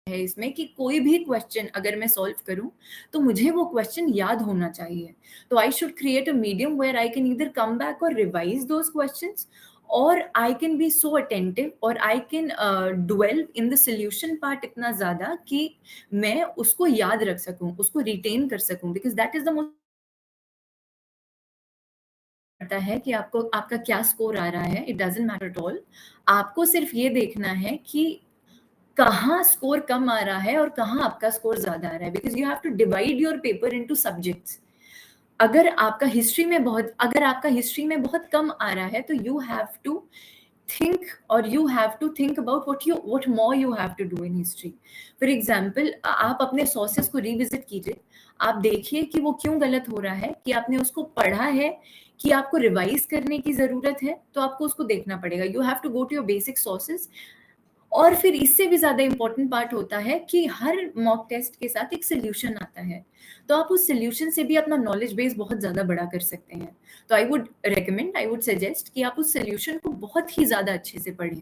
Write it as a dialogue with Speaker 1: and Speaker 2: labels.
Speaker 1: है इसमें कि कोई भी क्वेश्चन अगर मैं सॉल्व करूं तो मुझे वो क्वेश्चन याद होना चाहिए. तो I should create a medium where I can either come back और रिवाइज दोज क्वेश्चंस, और I can be so attentive, और I can dwell in the solution part इतना ज्यादा कि मैं उसको याद रख सकूं, उसको रिटेन कर सकूं, because that is the most है कि आपको आपका क्या स्कोर आ रहा है. It doesn't matter at all. आपको सिर्फ ये देखना है कि कहाँ स्कोर कम आ रहा है और कहाँ आपका स्कोर ज्यादा आ रहा है, because you have to divide your paper into subjects. अगर आपका हिस्ट्री में बहुत कम आ रहा है तो you have to think, or you have to think about what more you have to do in history. For example, आप अपने sources को revisit कीजिए. आप देखिए कि वो क्यों गलत हो रहा है, कि आपने उसको पढ़ा है कि आपको रिवाइज करने की जरूरत है, तो आपको उसको देखना पड़ेगा. You have to go to your basic sources. और फिर इससे भी ज्यादा इंपॉर्टेंट पार्ट होता है कि हर मॉक टेस्ट के साथ एक सोल्यूशन आता है, तो आप उस सोल्यूशन से भी अपना नॉलेज बेस बहुत ज्यादा बड़ा कर सकते हैं. तो आई वुड सजेस्ट कि आप उस सोल्यूशन को बहुत ही ज्यादा अच्छे से पढ़ें.